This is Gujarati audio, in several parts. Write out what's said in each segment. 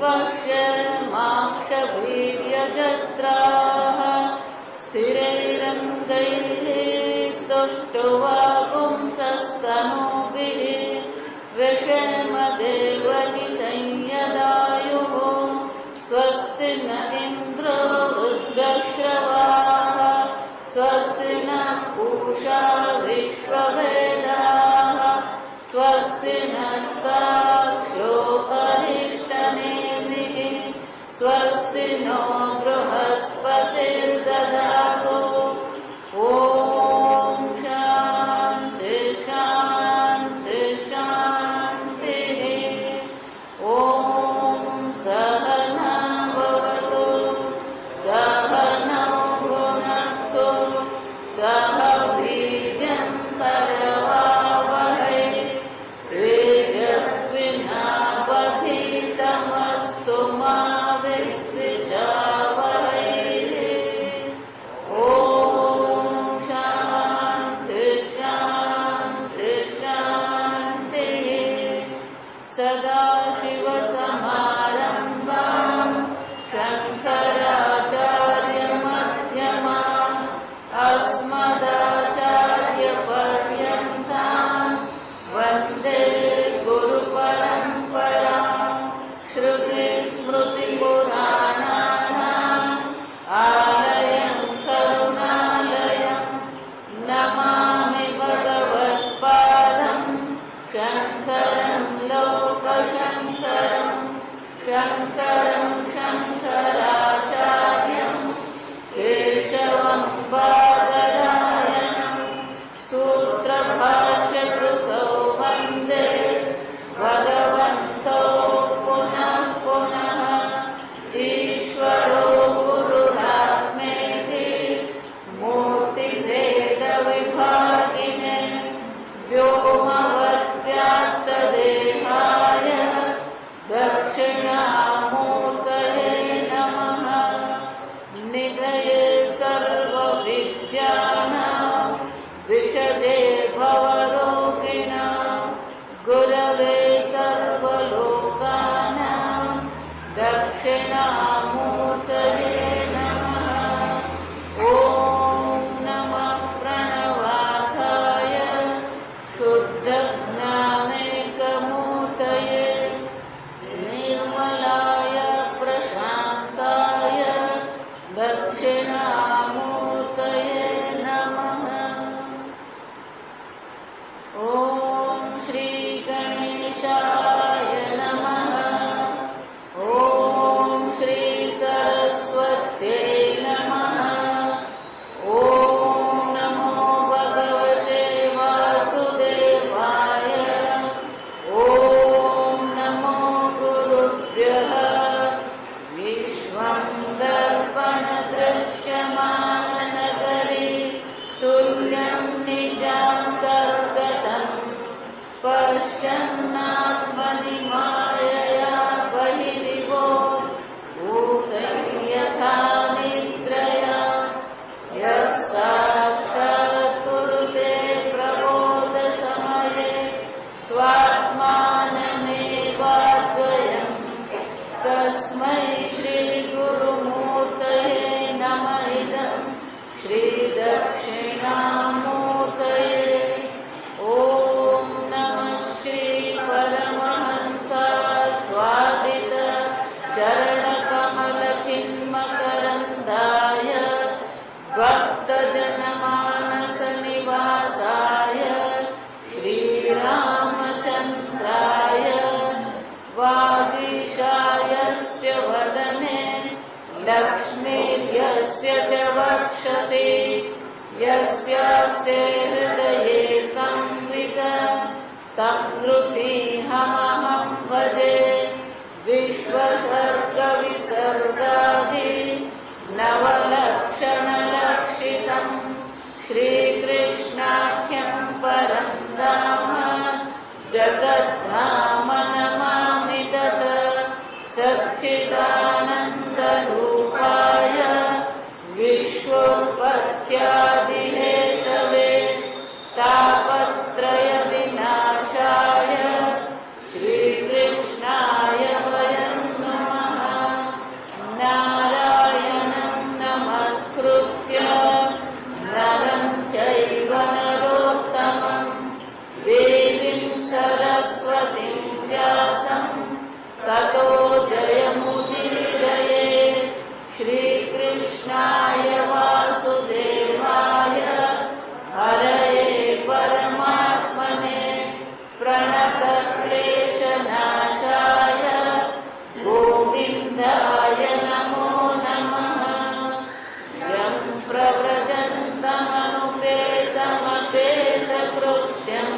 पश्येमाक्षवीर्यजत्राः स्थिरैरङ्गैः स्तुष्ट्वागुंसस्तनूभिः विषेमदेवहितं यदायुः स्वस्ति न इन्द्रो वृद्धश्रवाः स्वस्ति नः पूषा विश्ववेदाः स्वस्ति नस्तार्क्ष्यो अरिष्टनेमिः स्वस्ति नो बृहस्पतिर्दधातु। ॐ शान्ति शान्ति शान्तिः। ॐ सहना भवतु सहनौ भुनक्तु सह वीर्यं करवावहै तेजस्विनावधीतमस्तु मा विद्विषावहै। ॐ शान्ति शान्ति शान्तिः। सदाशिवसमारम्भाम् शङ्कराचार्यमध्यमाम् अस्मदाचार्यपर्यन्ताम् वन्दे गुरुपरम्पराम्। श्रुतिस्मृतिपुराणानाम् आलयं करुणालयं नमामि भगवत्पादं शङ्करं लोकशङ्करं शङ्करं शङ्कराचार्यं केशवं बादरायणं सूत्रभाष्यकृतौ वन्दे भगवन्तौ पुनः पुनः। ईश्वरो गुरुरात्मेति मूर्तिभेदविभागिने व्योमवद्व्याप्तदेहाय दक्षिणामूर्तये नमः। निधये सर्वविद्यानां विशदे भवरोगिणां गुरवे सर्वलोकानां दक्षिणामूर्तये नमः। ॐ नमः प्रणवार्थाय शुद्धज्ञानैकमूर्तये निर्मलाय प्रशान्ताय दक्षिणामूर्तये नमः। ॐ श्रीगणेशाय नमः। ॐ श्रीसरस्वत्यै नमः। ॐ नमो भगवते वासुदेवाय। ॐ नमो गुरुभ्यः। विश्वं दर्पणदृश्यमाननगरी तुल्यं निजान्तर्गतं पश्यन्नात्मनि मायया बहिरिवो भूतं यथा निद्रया यः साक्षात् कुरुते प्रबोधसमये स्वात्मानमेवाद्वयम् तस्मै श्रीगुरुमूर्तये नमः इदं श्रीदक्षिणामूर्तये। ॐ नमः श्रीपरमहंसास्वादित चरणकमलचिन्मकरन्दाय भक्तजनमानसनिवासाय श्रीरामचन्द्राय वागीशायस्य वदने लक्ष्मीर्यस्य च वक्षसि यस्यास्ते हृदये संविद तं नृसिंहमहं भजे। विश्वसर्गविसर्गादि नवलक्षणलक्षितं श्रीकृष्णाख्यं परं धाम जगद्धाम नमामि तत्। सच्चिदानन्दरूपाय विश्वोत्पत्त्यादिहेतवे तापत्रयविनाशाय श्रीकृष्णाय वयं सरस्वतीं व्यासं ततो जयमुदीरये। श्रीकृष्णाय वासुदेवाय हरये परमात्मने प्रणतक्लेशनाशाय गोविन्दाय नमो नमः। यं प्रव्रजन्तमनुपेतमपेतकृत्यं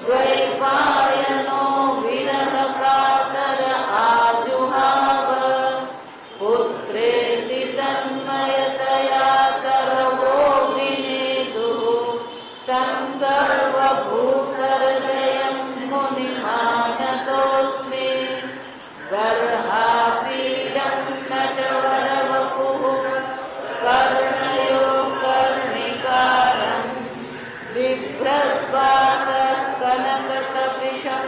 द्वैपायनो विरहकातर आजुहाव। पुत्रेति तन्मयतया सर्वोऽभिनेदुः तं सर्वभूतहृदयं मुनिमानतोऽस्मि। बर्हापीडं नटवरवपुः कर्णयो कर्णिकारं बिभ्रद्वासः कनककपिशं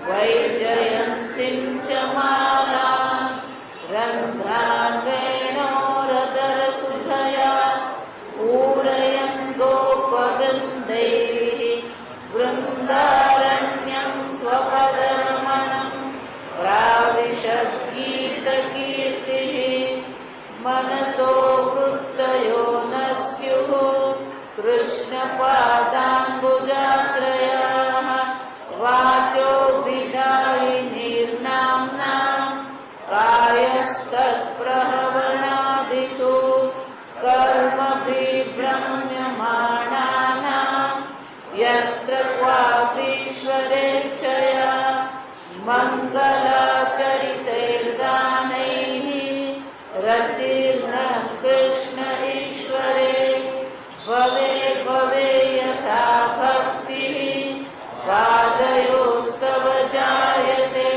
वैजयन्तीं च मालाम् रन्ध्रान् वेणोरधरसुधया पूरयन् गोपवृन्दैः वृन्दारण्यं स्वपदरमणं प्राविशद्गीतकीर्तिः। मनसो वृत्तयो न स्युः कृष्णपादाम्बुजात्रयाः। वाचो विदायिनीर्नाम्ना कायस्तत्प्रहवणादिषु कर्मभिभ्रम्यमाणानां यत्र क्वापीश्वरेच्छया। मङ्गलाचरितैर्गानैः रतिर्न कृष्ण ईश्वरे। भवे भवे यथा भक्तिः पादयोस्तव जायते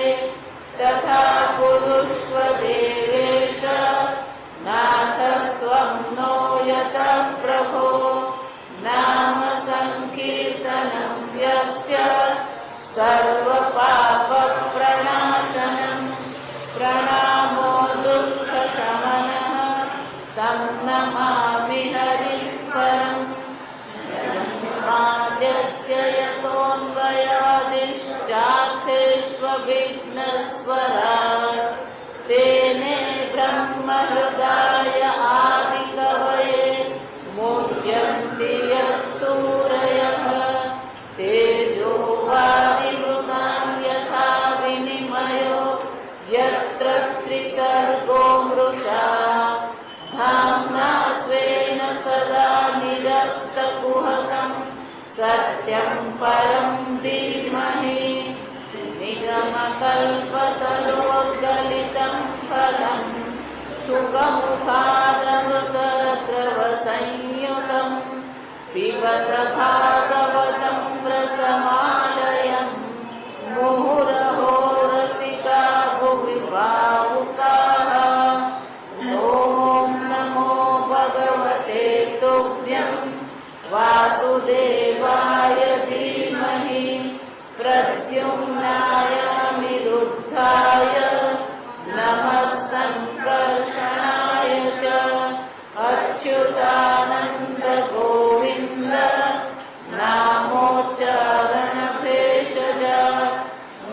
तथा कुरुष्व देवेश नाथस्त्वं नो यतः प्रभो। नाम संकीर्तनं यस्य सर्वपापप्रणाशनं प्रणामो दुःखशमनः तं नमामि हरिं परम्। आद्यस्य यतोऽन्वयादिश्चार्थेष्वभिघ्नस्वराट् तेने ब्रह्महृदाय आदिकवये मुह्यन्ति यः सूरयः। तेजो वारिमृगां यथा विनिमयो यत्र त्रिसर्गो मृषा धाम्ना स्वेन सदा निरस्तकुहकं सत्यं परं धीमहि। निगमकल्पतरोद्गलितं फलं शुकमुखादमृतद्रवसंयुतं पिबत भागवतं रसमालयम्। मुहुरहो रसिका भुवि भावुकाः। ॐ नमो भगवते तुभ्यं वासुदेवाय धीमहि प्रद्युम्नाय अनिरुद्धाय नमः संकर्षणाय च। अच्युतानन्द गोविन्द नामोच्चारणभेषज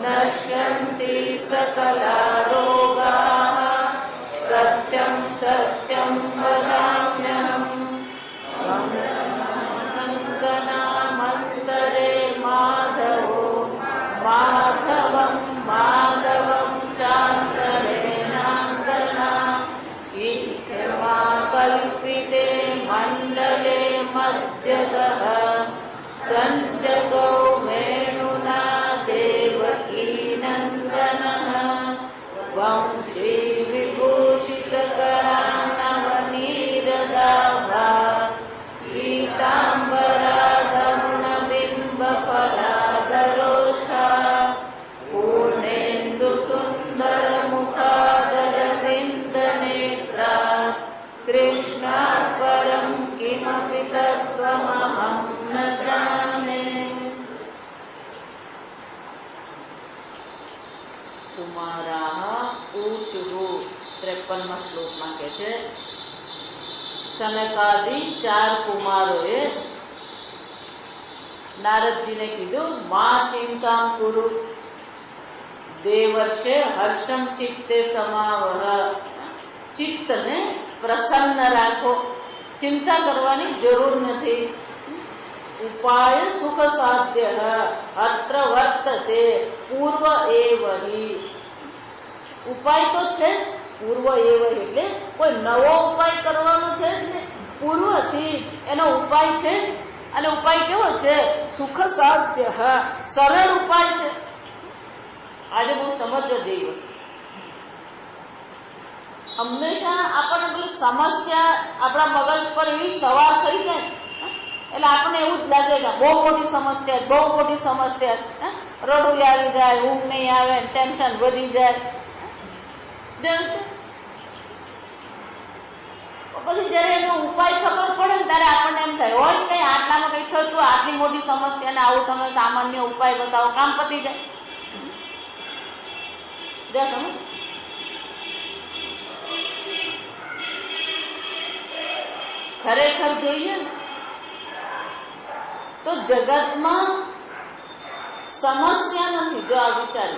नश्यन्ति सकलारोगाः सत्यं सत्यं वदाम्यहम्। नामन्तरे माधवो माधवं माधवं चान्तरेणाङ्गना इत्यमा कल्पिते मण्डले मध्यतः सञ्जगौ वेणुना देवकीनन्दनः। वंशी विभूषितकरान्नवनीरदाभा पीताम्बराधरुणबिम्बफलाधरोष्ठा पूर्णेन्दुसुन्दरमुखादरविन्दनेत्रा। कृष्णात् परं किमपि तत्त्वमहं न जाने। કુમારાહ ઊચુહુ 53મા શ્લોકમાં કહે છે સનકાદી 4 કુમારોએ નારદજીને કીધું માં ચિંતા કુરુ દેવર્ષે હર્ષમ ચિત્તે સમાવહ, ચિત્તને પ્રસન્ન રાખો, ચિંતા કરવાની જરૂર નથી. ઉપાય સુખ સાધ્ય અત્ર વર્તતે પૂર્વ એવ હિ, ઉપાય તો છે પૂર્વ એવ એટલે કોઈ નવો ઉપાય કરવાનો છે જ ને, પૂર્વથી એનો ઉપાય છે. અને ઉપાય કેવો છે? સુખ સાધ્ય, સરળ ઉપાય છે. આજે બહુ સમજવા જેવી વસ્તુ. હંમેશા આપણને પેલી સમસ્યા આપણા મગજ પર એવી સવાર થઈ જાય એટલે આપણને એવું જ લાગે કે બહુ મોટી સમસ્યા, બહુ મોટી સમસ્યા, રડું આવી જાય, ઊંઘ નહીં આવે, ટેન્શન વધી જાય. પછી જયારે એનો ઉપાય ખબર પડે ને ત્યારે આપણને એમ થાય હોય કઈ આટલામાં કઈ થતું, આટલી મોટી સમસ્યા ને આવું તમે સામાન્ય ઉપાય બતાવો, કામ પતી જાય. ખરેખર જોઈએ ને તો જગતમાં સમસ્યા નથી. જો આ વિચાર,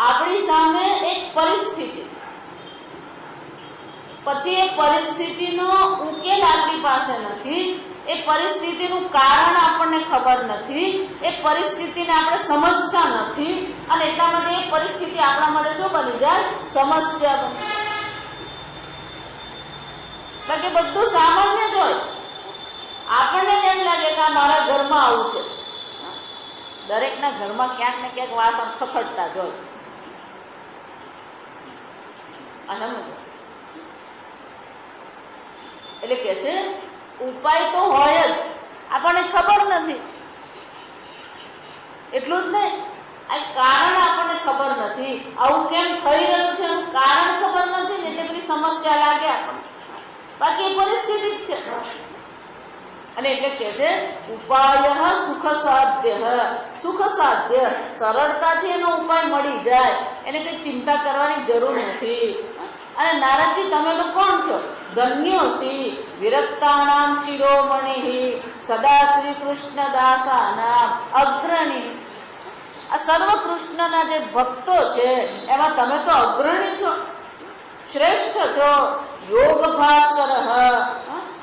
આપણી સામે એક પરિસ્થિતિ, પછી એ પરિસ્થિતિનો ઉકેલ આપણી પાસે નથી, એ પરિસ્થિતિનું કારણ આપણને ખબર નથી, એ પરિસ્થિતિને આપણે સમજતા નથી, અને એટલા માટે એ પરિસ્થિતિ આપણા માટે શું બની જાય? સમસ્યા બની. બાકી બધું સામાન્ય જ હોય. આપણને એમ લાગે કે આ મારા ઘરમાં આવું છે. દરેકના ઘરમાં ક્યાંક ને ક્યાંક વાસણ ખખડતા જ હોય. એટલે કે છે ઉપાય તો હોય જ, આપણને ખબર નથી. એટલું જ નહીં, આ કારણ આપણને ખબર નથી. આવું કેમ થઈ રહ્યું છે કારણ ખબર નથી ને એટલે બધી સમસ્યા લાગે આપણને. બાકી એ પરિસ્થિતિ જ છે. અને એટલે કે છે ઉપાય સુખ સાધ્ય, સુખ સાધ્ય સરળતાથી એનો ઉપાય મળી જાય, એને કઈ ચિંતા કરવાની જરૂર નથી. અને નારદજી તમે તો કોણ છો? ધન્યો સી વિરક્તાનામ શિરોમણિ સદા શ્રી કૃષ્ણ દાસાનામ અગ્રણી. આ સર્વ કૃષ્ણના જે ભક્તો છે એમાં તમે તો અગ્રણી છો, શ્રેષ્ઠ છો. યોગ ભાસ્કર,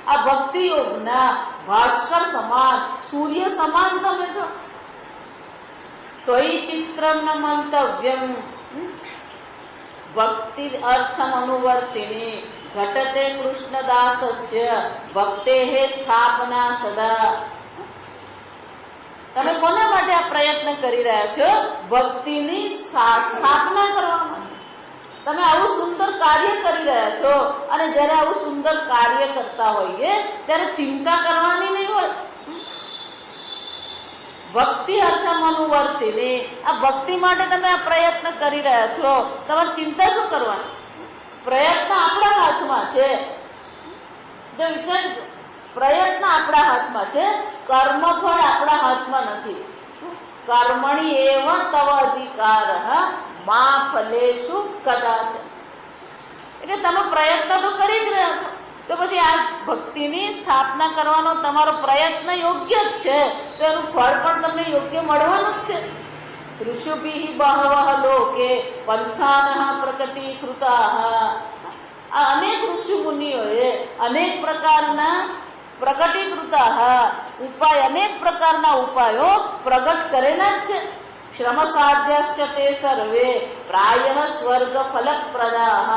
આ ભક્તિ યોગના ભાસ્કર સમાન, સૂર્ય સમાન તમે છો. ત્વયી ચિત્રમ ન મંતવ્યમ ભક્તિ અર્થમ અનુવર્તિની ઘટતે કૃષ્ણદાસસ્ય ભક્તેહે સ્થાપના સદા. તમે કોના માટે આ પ્રયત્ન કરી રહ્યા છો? ભક્તિની સ્થાપના કરવા માટે. તમે આવું સુંદર કાર્ય કરી રહ્યા છો, અને જયારે આવું સુંદર કાર્ય કરતા હોઈએ ત્યારે ચિંતા કરવાની નહીં હોય. ભક્તિ અર્થમ અનુવર્તિની, આ ભક્તિ માટે તમે આ પ્રયત્ન કરી રહ્યા છો, તમારે ચિંતા શું કરવાની? પ્રયત્ન આપણા હાથમાં છે. જો વિચારજો, પ્રયત્ન આપણા હાથમાં છે, કર્મફળ આપણા હાથમાં નથી. કર્મણી એવ તવ અધિકાર મા ફલેષુ કદાચ. એટલે તમે પ્રયત્ન તો કરી જ રહ્યા છો, તો પછી આ ભક્તિની સ્થાપના કરવાનો તમારો પ્રયત્ન યોગ્ય જ છે, તો એનું ફળ પણ તમને યોગ્ય મળવાનું જ છે. ઋષુભિ બહવઃ લોકે પંથાનઃ પ્રકટીકૃતાઃ. આ અનેક ઋષિ મુનિઓએ અનેક પ્રકારના પ્રકટીકૃતાઃ ઉપાય, અનેક પ્રકારના ઉપાયો પ્રગટ કરેલા જ છે. શ્રમ સાધ્યસ્ય તે સર્વે પ્રાયઃ સ્વર્ગ ફલપ્રદાઃ.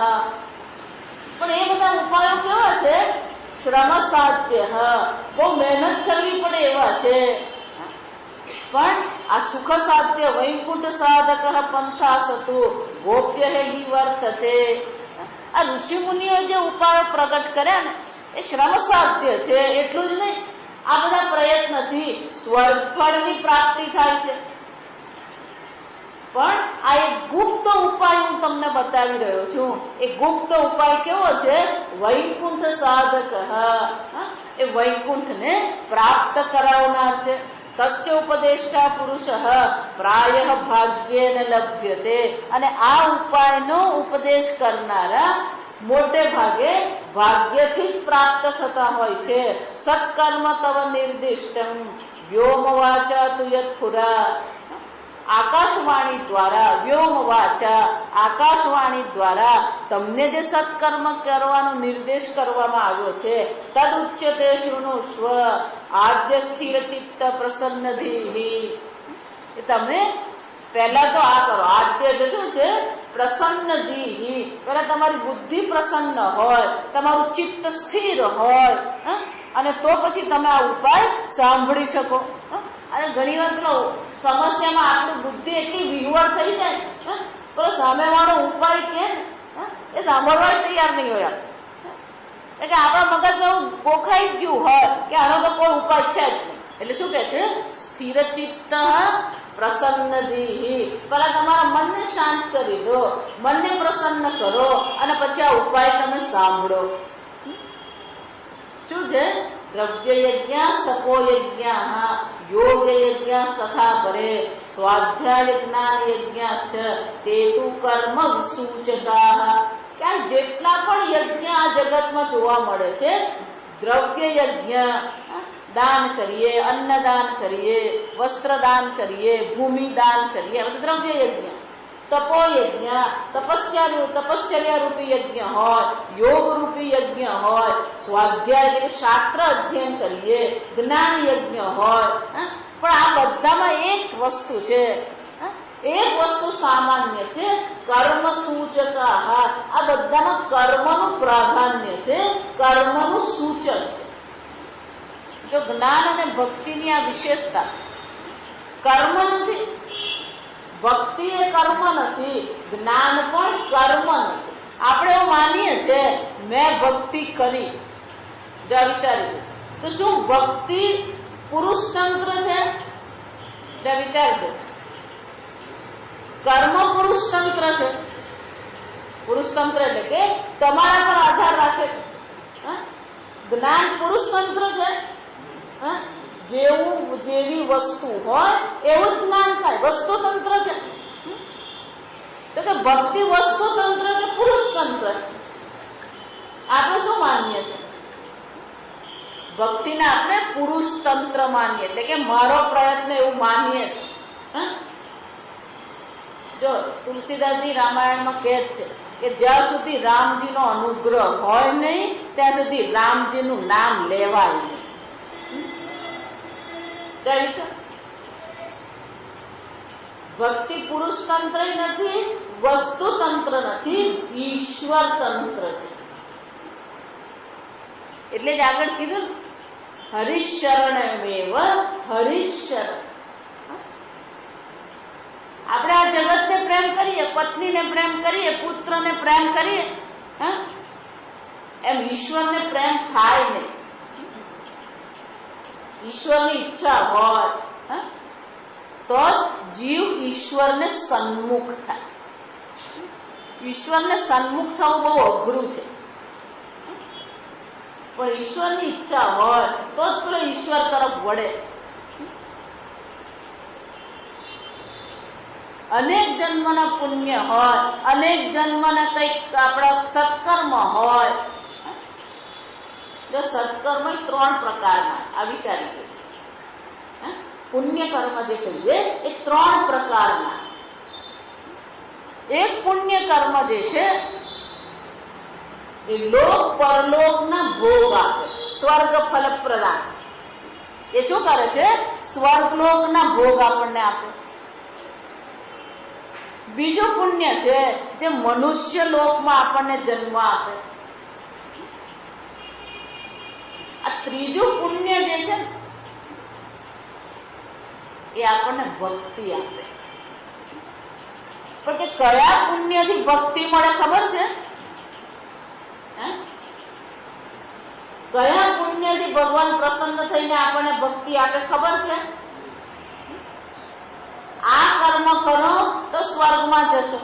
પણ એ બધા ઉપાયો કેવા છે? શ્રમ સાધ્ય, બહુ મહેનત કરવી પડે એવા છે. પણ આ સુખ સાધ્ય વૈકુંઠ સાધક પંથા સતુ ગોપ્ય હે વર્તતે. આ ઋષિ મુનિઓ જે ઉપાયો પ્રગટ કર્યા ને એ શ્રમ સાધ્ય છે. એટલું જ નહીં, આ બધા પ્રયત્નથી સ્વર્ગ ફળની પ્રાપ્તિ થાય છે. પણ આ એક ગુપ્ત ઉપાય હું તમને બતાવી રહ્યો છું. એ ગુપ્ત ઉપાય કેવો છે? વૈકુંઠ સાધક. એ વૈકુંઠને પ્રાપ્ત કરાવનાર છે. તસ્ય ઉપદેષ્ટા પુરુષ પ્રાયઃ ભાગ્યેન લભ્યતે. અને આ ઉપાયનો ઉપદેશ કરનારા મોટે ભાગે ભાગ્યથી જ પ્રાપ્ત થતા હોય છે. સત્કર્મ તવ નિર્દિષ્ટમ વ્યોમવાચા તુ યત પુરા, આકાશવાણી દ્વારા, વ્યોમવાચા આકાશવાણી દ્વારા તમને જે સત્કર્મ કરવાનો નિર્દેશ કરવામાં આવ્યો છે, તદ ઉચ્યતે શૃણુસ્વ આદ્ય સ્થિર ચિત્ત પ્રસન્ન ધીઃ. તમે પહેલા તો આ કરો. આદ્ય એટલે શું છે? પ્રસન્ન ધીઃ. પહેલા તમારી બુદ્ધિ પ્રસન્ન હોય, તમારું ચિત્ત સ્થિર હોય, અને તો પછી તમે આ ઉપાય સાંભળી શકો. અને ઘણી વાર પેલો સમસ્યામાં આપણી બુદ્ધિ એટલી વિહવળ થઈ જાય, પેલો સામેવાળો ઉપાય કે એ સાંભળવા તૈયાર નહીં હોય. એટલે કે આપણા મગજમાં એવું ગોખાઈ ગયું હોય કે આનો તો કોઈ ઉપાય છે જ નહીં. એટલે શું કે છે? સ્થિર ચિત્ત પ્રસન્ન ધીઃ. પહેલા તમારા મનને શાંત કરી દો, મનને પ્રસન્ન કરો, અને પછી આ ઉપાય તમે સાંભળો. શું છે? દ્રવ્ય યજ્ઞ તપો યજ્ઞ યોગ યજ્ઞ તથા પરે સ્વાધ્યાય જ્ઞાન યજ્ઞ તે તુ કર્મ વિસૂચકા. કે જેટલા પણ યજ્ઞ આ જગતમાં જોવા મળે છે, દ્રવ્ય યજ્ઞ, દાન કરીએ, અન્નદાન કરીએ, વસ્ત્રદાન કરીએ, ભૂમિદાન કરીએ, બધું દ્રવ્ય યજ્ઞ. તપો યજ્ઞ, તપશ્ચર્યા રૂપી યજ્ઞ હોય, યોગ રૂપી યજ્ઞ હોય, સ્વાધ્યાય એટલે શાસ્ત્ર અધ્યયન કરીએ, જ્ઞાન યજ્ઞ હોય. પણ આ બધામાં એક વસ્તુ છે, એક વસ્તુ સામાન્ય છે, કર્મ સૂચકા. આ બધામાં કર્મનું પ્રાધાન્ય છે, કર્મનું સૂચક છે. જો જ્ઞાન અને ભક્તિની આ વિશેષતા, કર્મ નથી, ભક્તિ એ કર્મ નથી, જ્ઞાન પણ કર્મ નથી. આપણે એવું માનીએ છે મેં ભક્તિ કરી. વિચારી તો શું ભક્તિ પુરુષ તંત્ર છે? વિચારજો. કર્મ પુરુષ તંત્ર છે. પુરુષ તંત્ર એટલે કે તમારા પર આધાર રાખે. જ્ઞાન પુરુષ તંત્ર છે. જેવું જેવી વસ્તુ હોય એવું જ જ્ઞાન થાય. વસ્તુ તંત્ર છે. તો કે ભક્તિ વસ્તુ તંત્ર કે પુરુષ તંત્ર? આપણે શું માનીએ છીએ? ભક્તિને આપણે પુરુષ તંત્ર માનીએ, એટલે કે મારો પ્રયત્ન એવું માનીએ. જો તુલસીદાસજી રામાયણમાં કહે છે કે જ્યાં સુધી રામજીનો અનુગ્રહ હોય નહીં ત્યાં સુધી રામજીનું નામ લેવાય નહીં. ભક્તિ પુરુષ તંત્ર નથી, વસ્તુ તંત્ર નથી, ઈશ્વર તંત્ર છે. એટલે જ આગળ કીધું હરિશરણમેવ હરિશરણ. આપણે આ જગતને પ્રેમ કરીએ, પત્નીને પ્રેમ કરીએ, પુત્રને પ્રેમ કરીએ, એમ ઈશ્વરને પ્રેમ થાય નહીં. ઈશ્વરની ઈચ્છા હોય તો જીવ ઈશ્વરને સન્મુખ થાય. ઈશ્વરને સન્મુખ થવું બહુ અઘરું છે, પણ ઈશ્વરની ઈચ્છા હોય તો જ પેલો ઈશ્વર તરફ વળે. અનેક જન્મના પુણ્ય હોય, અનેક જન્મના કંઈક આપણા સત્કર્મ હોય. જો સત્કર્મ 3 પ્રકારના, આ વિચારી ગયું. પુણ્ય કર્મ જે કહીએ એ 3 પ્રકારના. એક પુણ્ય કર્મ જે છે એ લોક પરલોકના ભોગ આપે, સ્વર્ગ ફલ પ્રદાન. એ શું કરે છે? સ્વર્ગલોકના ભોગ આપણને આપે. બીજું પુણ્ય છે જે મનુષ્ય લોકમાં આપણને જન્મ આપે. આ ત્રીજું પુણ્ય જે છે એ આપણને ભક્તિ આપે. પણ કે કયા પુણ્યથી ભક્તિ મળે ખબર છે? કયા પુણ્યથી ભગવાન પ્રસન્ન થઈને આપણને ભક્તિ આપે ખબર છે? આ કર્મ કરો તો સ્વર્ગમાં જશો,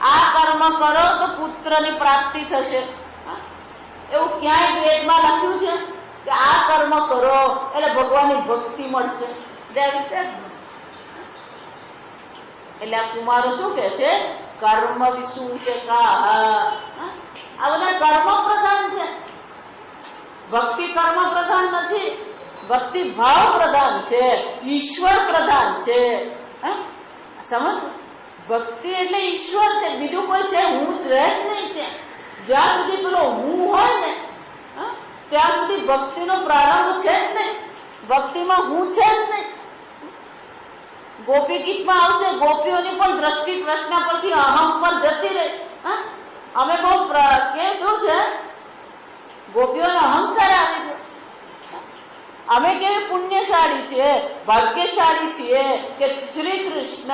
આ કર્મ કરો તો પુત્રની પ્રાપ્તિ થશે. એવું ક્યાંય વેદમાં લખ્યું છે કે આ કર્મ કરો એટલે ભગવાનની ભક્તિ મળશે? એટલે આ કુમારો શું કે છે? કર્મ વિસૂચકા. આ બધા કર્મ પ્રધાન છે, ભક્તિ કર્મ પ્રધાન નથી. ભક્તિ ભાવ પ્રધાન છે, ઈશ્વર પ્રધાન છે. સમજ? ભક્તિ એટલે ઈશ્વર છે, બીજું કોઈ છે હું જ રહે જ નહીં. ત્યાં જ્યાં સુધી પેલો હું હોય ને ત્યાં સુધી ભક્તિનો પ્રારંભ છે જ નહીં. ભક્તિમાં હું છે જ નહીં. ગોપી ગીતમાં આવશે, ગોપીઓની પણ દ્રષ્ટિ કૃષ્ણ પરથી અહમ પર જતી રહી. અમે બહુ કે શું છે, ગોપીઓનો અહંકાર આવી ગયો. અમે કેવી પુણ્યશાળી છીએ, ભાગ્યશાળી છીએ કે શ્રી કૃષ્ણ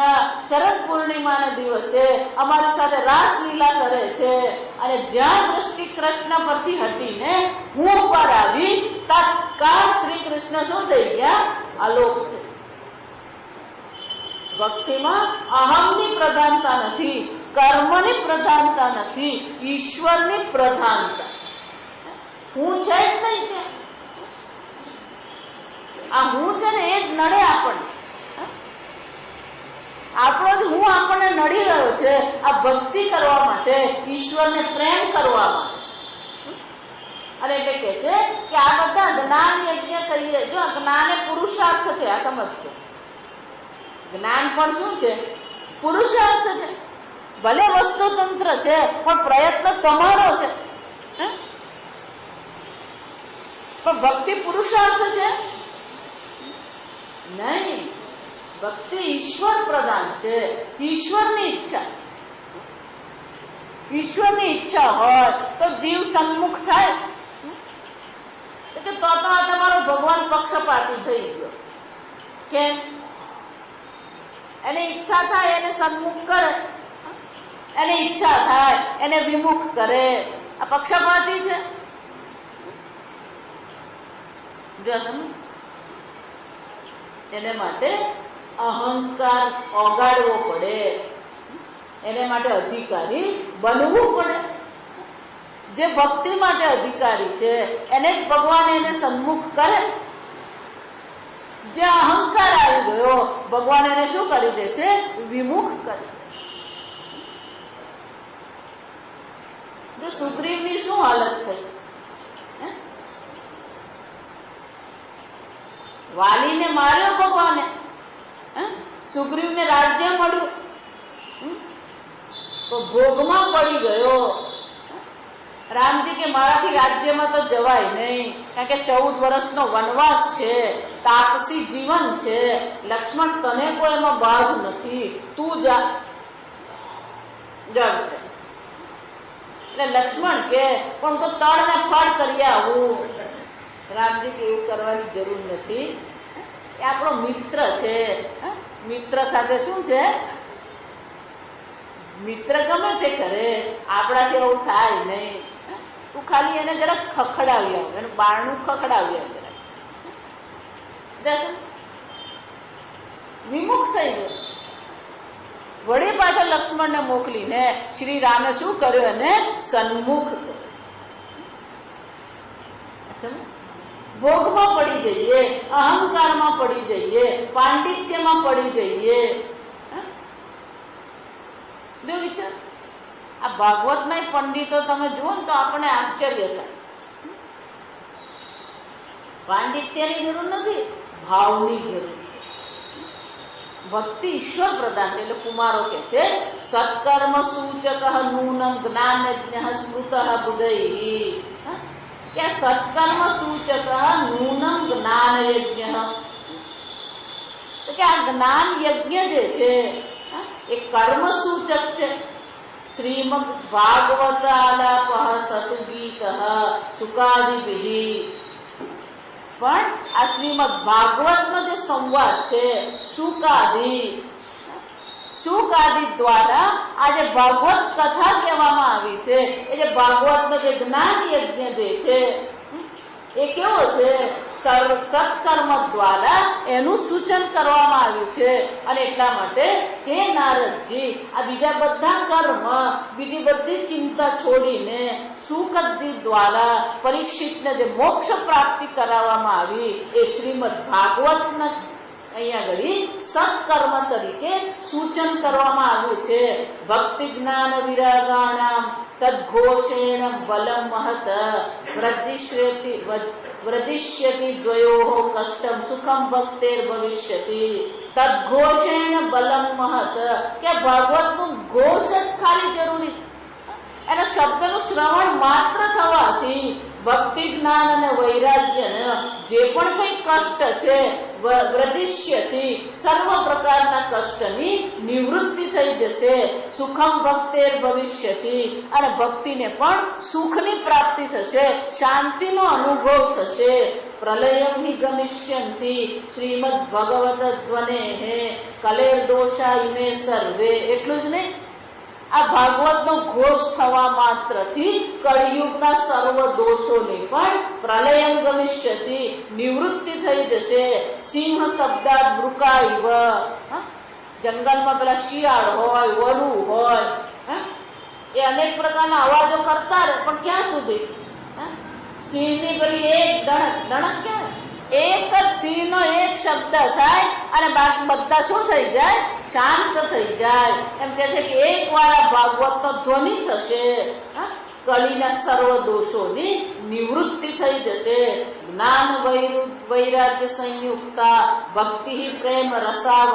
શરદ પૂર્ણિમાના દિવસે અમારી સાથે રાસલીલા કરે છે, અને જ્યાં દ્રષ્ટિ કૃષ્ણ પરથી હટીને હું પર આવી, તત્કાળ શ્રી કૃષ્ણ શું થઈ ગયા? અલોક. ભક્તિમાં અહમની પ્રધાનતા નથી, કર્મની પ્રધાનતા નથી, ઈશ્વરની પ્રધાનતા. હું છે જ નહીં ત્યાં. આ હું છે ને એ જ નડે આપણને. આપણો જ હું આપણને નડી રહ્યો છે આ ભક્તિ કરવા માટે, ઈશ્વરને પ્રેમ કરવા માટે. અને એટલે કે છે કે આ બધા જ્ઞાન યજ્ઞ કહીએ. જો જ્ઞાન એ પુરુષાર્થ છે, આ સમજજો. જ્ઞાન પણ શું છે? પુરુષાર્થ છે. ભલે વસ્તુતંત્ર છે પણ પ્રયત્ન તમારો છે. પણ ભક્તિ પુરુષાર્થ છે નહીં. ભક્તિ ઈશ્વર પ્રદાન છે, ઈશ્વરની ઈચ્છા. ઈશ્વરની ઈચ્છા હોય તો જીવ સન્મુખ થાય. એટલે તો આ તમારો ભગવાન પક્ષપાતી થઈ ગયો. કેમ? એને ઈચ્છા થાય એને સન્મુખ કરે, એને ઈચ્છા થાય એને વિમુખ કરે. આ પક્ષપાતી છે. એને માટે અહંકાર ઓગાળવો પડે, એને માટે અધિકારી બનવું પડે. જે ભક્તિ માટે અધિકારી છે એને જ ભગવાન એને સન્મુખ કરે. જે અહંકાર આવી ગયો ભગવાન એને શું કરી દેશે? વિમુખ કરી દેશે. જો સુગ્રીવની શું હાલત થઈ? વાલીને માર્યો ભગવાને, સુગ્રીવને રાજ્ય મળ્યું તો ભોગમાં પડી ગયો. રામજી કે મારાથી રાજ્યમાં તો જવાય નહીં, કારણ કે 14 વર્ષનો વનવાસ છે, તાપસી જીવન છે. લક્ષ્મણ તને કોઈ એમાં બાધ નથી, તું જા. એટલે લક્ષ્મણ કે પણ તો તળને ફળ કરી આવું. રામજી કે એવું કરવાની જરૂર નથી, એ આપણો મિત્ર છે. મિત્ર સાથે શું છે? મિત્ર ગમે તે કરે, આપણાથી એવું થાય નહીં. તું ખાલી એને જરાક ખખડાવી આવ, એનું બારણું ખખડાવી આવ જરાક. વિમુખ થઈ ગયો. વળી પાછળ લક્ષ્મણને મોકલીને શ્રી રામે શું કર્યું? એને સન્મુખ કર્યું. ભોગમાં પડી જઈએ, અહંકારમાં પડી જઈએ, પાંડિત્યમાં પડી જઈએ. જો વિચાર, આ ભાગવતના પંડિતો તમે જુઓ ને તો આપણને આશ્ચર્ય થાય. પાંડિત્યની જરૂર નથી, ભાવની જરૂર છે. ભક્તિ ઈશ્વર પ્રદાન છે. એટલે કુમારો કે છે સત્કર્મ સૂચક નૂનમ જ્ઞાનજ્ઞ સ્મૃત બુધૈ. કે સત્કર્મ સૂચક નૂનમ જ્ઞાન યજ્ઞ. કે આ જ્ઞાન યજ્ઞ જે છે એ કર્મ સૂચક છે. શ્રીમદ ભાગવત આલાપ સતગીત સુકાદિભિ. પણ આ શ્રીમદ ભાગવતનો જે સંવાદ છે સુકાદિ દ્વારા આ જે ભાગવત કથા કહેવામાં આવી છે, એ જે ભાગવતનો જે જ્ઞાન યજ્ઞ જે છે એ કેવો છે? સત્કર્મ દ્વારા એનું સૂચન કરવામાં આવ્યું છે. અને એટલા માટે હે નારદજી, આ બીજા બધા કર્મ, બીજી બધી ચિંતા છોડીને સુકદજી દ્વારા પરીક્ષિતને જે મોક્ષ પ્રાપ્તિ કરાવવામાં આવી એ શ્રીમદ ભાગવતના અહીંયા ઘડી સત્કર્મ તરીકે સૂચન કરવામાં આવ્યું છે. ભક્તિ જ્ઞાન વિરાગાણામ તદ્ઘોષેણ બલમ મહત વૃદ્ધિષ્યતિ દ્વયોઃ કષ્ટમ સુખમ ભક્તેર ભવિષ્યતિ તદ્ઘોષેણ બલમ મહત કે ભાગવતનું ઘોષ જ ખાલી જરૂરી છે. એના શબ્દનું શ્રવણ માત્ર થવાથી ભક્તિ જ્ઞાન અને વૈરાગ્યને જે પણ કઈ કષ્ટ છે વૃદ્ધિષ્યતિ સર્વ પ્રકારના કષ્ટની નિવૃત્તિ થઈ જશે. સુખમ ભક્તેર ભવિષ્યતિ અને ભક્તિને પણ સુખની પ્રાપ્તિ થશે, શાંતિનો અનુભવ થશે. પ્રલયમ હિ ગમિષ્યંતિ શ્રીમદ ભગવત ધ્વનેઃ કલેર દોષા ઇમે સર્વે. એટલું જ નહીં, આ ભાગવતનો ઘોષ થવા માત્રથી કળિયુગના સર્વ દોષોને પણ પ્રલયમ ગમિષ્યતિ નિવૃત્તિ થઈ જશે. સિંહ શબ્દાત વૃકાઇવ, જંગલમાં પેલા શિયાળ હોય, વરુ હોય, એ અનેક પ્રકારના અવાજો કરતા રહે, પણ ક્યાં સુધી? સિંહની પેલી એક દણક ક્યાં? એક જ સિંહનો એક શબ્દ થાય અને બાકી બધા શું થઈ જાય? શાંત થઈ જાય. એમ કે છે કે એક વાર ભાગવતનો ધ્વનિ થશે, કળીના સર્વ દોષોની નિવૃત્તિ થઈ જશે. જ્ઞાન વૈરાગ્ય સંયુક્તા ભક્તિ પ્રેમ રસાવ